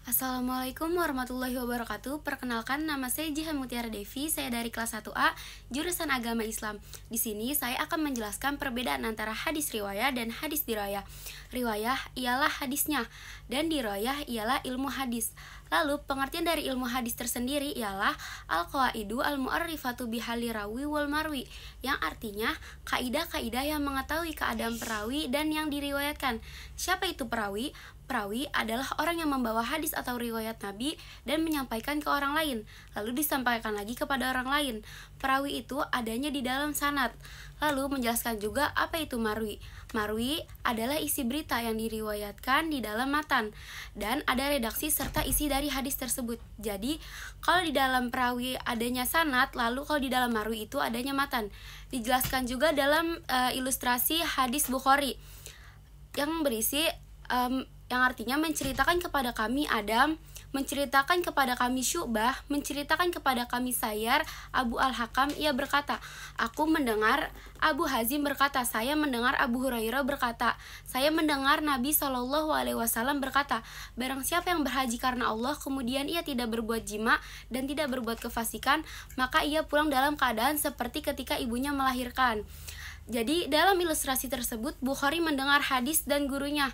Assalamualaikum warahmatullahi wabarakatuh. Perkenalkan, nama saya Jihan Mutiara Devi. Saya dari kelas 1A, jurusan Agama Islam. Di sini saya akan menjelaskan perbedaan antara hadis riwayah dan hadis dirayah. Riwayah ialah hadisnya dan dirayah ialah ilmu hadis. Lalu pengertian dari ilmu hadis tersendiri ialah al-qawaidu al-mu'arrifatu bihali rawi wal marwi, yang artinya kaidah-kaidah yang mengetahui keadaan perawi dan yang diriwayatkan. Siapa itu perawi? Perawi adalah orang yang membawa hadis atau riwayat Nabi dan menyampaikan ke orang lain, lalu disampaikan lagi kepada orang lain. Perawi itu adanya di dalam sanad. Lalu menjelaskan juga apa itu marwi. Marwi adalah isi berita yang diriwayatkan di dalam matan, dan ada redaksi serta isi dari hadis tersebut. Jadi kalau di dalam perawi adanya sanad, lalu kalau di dalam marwi itu adanya matan. Dijelaskan juga dalam ilustrasi hadis Bukhari yang berisi yang artinya menceritakan kepada kami Adam, menceritakan kepada kami Syu'bah, menceritakan kepada kami Sayyar, Abu Al-Hakam, ia berkata, aku mendengar. Abu Hazim berkata, saya mendengar. Abu Hurairah berkata, saya mendengar Nabi SAW berkata, barang siapa yang berhaji karena Allah, kemudian ia tidak berbuat jima dan tidak berbuat kefasikan, maka ia pulang dalam keadaan seperti ketika ibunya melahirkan. Jadi dalam ilustrasi tersebut, Bukhari mendengar hadis dan gurunya,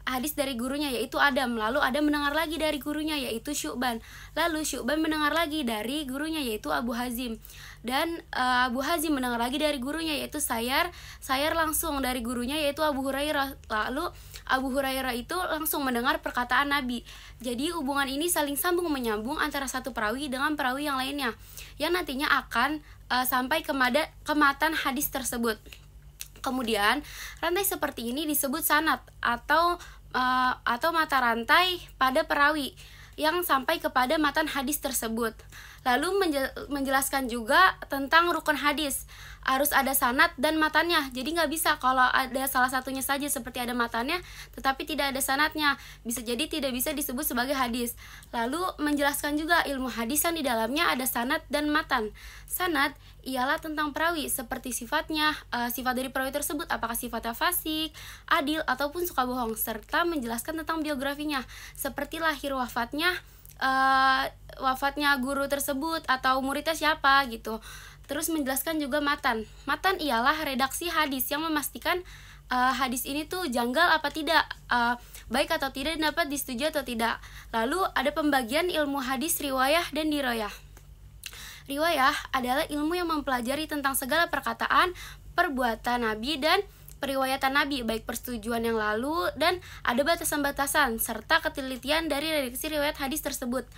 hadis dari gurunya yaitu Adam, lalu Adam mendengar lagi dari gurunya yaitu Syu'ban, lalu Syu'ban mendengar lagi dari gurunya yaitu Abu Hazim, dan Abu Hazim mendengar lagi dari gurunya yaitu Sayyar langsung dari gurunya yaitu Abu Hurairah, lalu Abu Hurairah itu langsung mendengar perkataan Nabi. Jadi hubungan ini saling sambung menyambung antara satu perawi dengan perawi yang lainnya, yang nantinya akan sampai ke matan hadis tersebut. Kemudian rantai seperti ini disebut sanad atau mata rantai pada perawi yang sampai kepada matan hadis tersebut. Lalu menjelaskan juga tentang rukun hadis. Harus ada sanad dan matannya. Jadi nggak bisa kalau ada salah satunya saja seperti ada matannya tetapi tidak ada sanadnya. Bisa jadi tidak bisa disebut sebagai hadis. Lalu menjelaskan juga ilmu hadis yang di dalamnya ada sanad dan matan. Sanad ialah tentang perawi seperti sifatnya, sifat dari perawi tersebut, apakah sifatnya fasik, adil, ataupun suka bohong, serta menjelaskan tentang biografinya seperti lahir wafatnya guru tersebut atau muridnya siapa gitu. Terus menjelaskan juga matan. Matan ialah redaksi hadis yang memastikan hadis ini tuh janggal apa tidak, baik atau tidak, dapat disetujui atau tidak. Lalu ada pembagian ilmu hadis riwayah dan dirayah. Riwayah adalah ilmu yang mempelajari tentang segala perkataan, perbuatan Nabi dan periwayatan Nabi, baik persetujuan yang lalu dan ada batasan-batasan serta ketelitian dari redaksi riwayat hadis tersebut.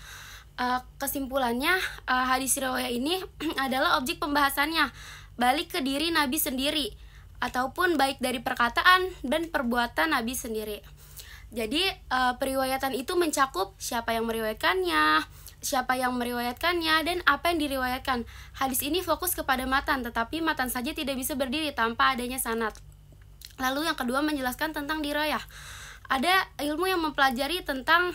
Kesimpulannya, hadis riwayah ini adalah objek pembahasannya balik ke diri Nabi sendiri, ataupun baik dari perkataan dan perbuatan Nabi sendiri. Jadi periwayatan itu mencakup siapa yang meriwayatkannya, dan apa yang diriwayatkan. Hadis ini fokus kepada matan, tetapi matan saja tidak bisa berdiri tanpa adanya sanad. Lalu yang kedua menjelaskan tentang dirayah. Ada ilmu yang mempelajari tentang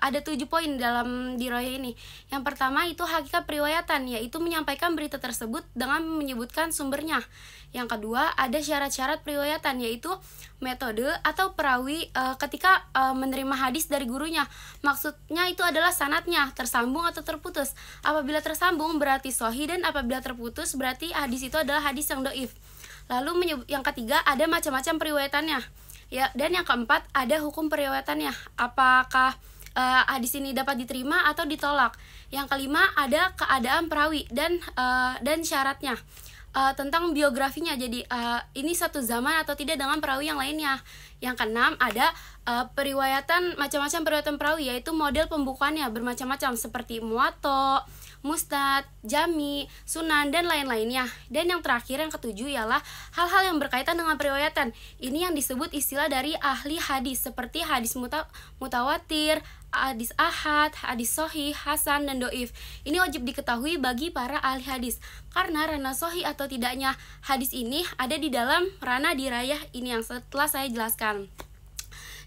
ada 7 poin dalam dirayah ini. Yang pertama itu hakikat periwayatan, yaitu menyampaikan berita tersebut dengan menyebutkan sumbernya. Yang kedua ada syarat-syarat periwayatan, yaitu metode atau perawi ketika menerima hadis dari gurunya. Maksudnya itu adalah sanadnya, tersambung atau terputus. Apabila tersambung berarti sahih, dan apabila terputus berarti hadis itu adalah hadis yang dhaif. Lalu yang ketiga ada macam-macam periwayatannya. Ya, dan yang keempat ada hukum periwayatannya. Apakah hadis ini dapat diterima atau ditolak. Yang kelima ada keadaan perawi dan syaratnya. Tentang biografinya, jadi ini satu zaman atau tidak dengan perawi yang lainnya. Yang keenam ada macam-macam periwayatan perawi, yaitu model pembukuannya bermacam-macam seperti muwatta, musnad, jami, sunan, dan lain-lainnya. Dan yang terakhir, yang ketujuh, ialah hal-hal yang berkaitan dengan periwayatan. Ini yang disebut istilah dari ahli hadis, seperti hadis mutawatir, hadis ahad, hadis sohih, hasan, dan doif. Ini wajib diketahui bagi para ahli hadis, karena ranah sohih atau tidaknya hadis ini ada di dalam ranah dirayah ini yang setelah saya jelaskan.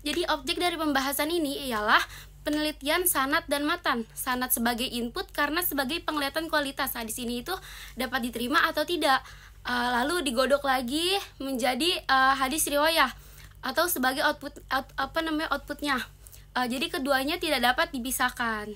Jadi objek dari pembahasan ini ialah penelitian sanad dan matan. Sanad sebagai input karena sebagai penglihatan kualitas hadis ini itu dapat diterima atau tidak. Lalu digodok lagi menjadi hadis riwayah atau sebagai outputnya. Jadi keduanya tidak dapat dipisahkan.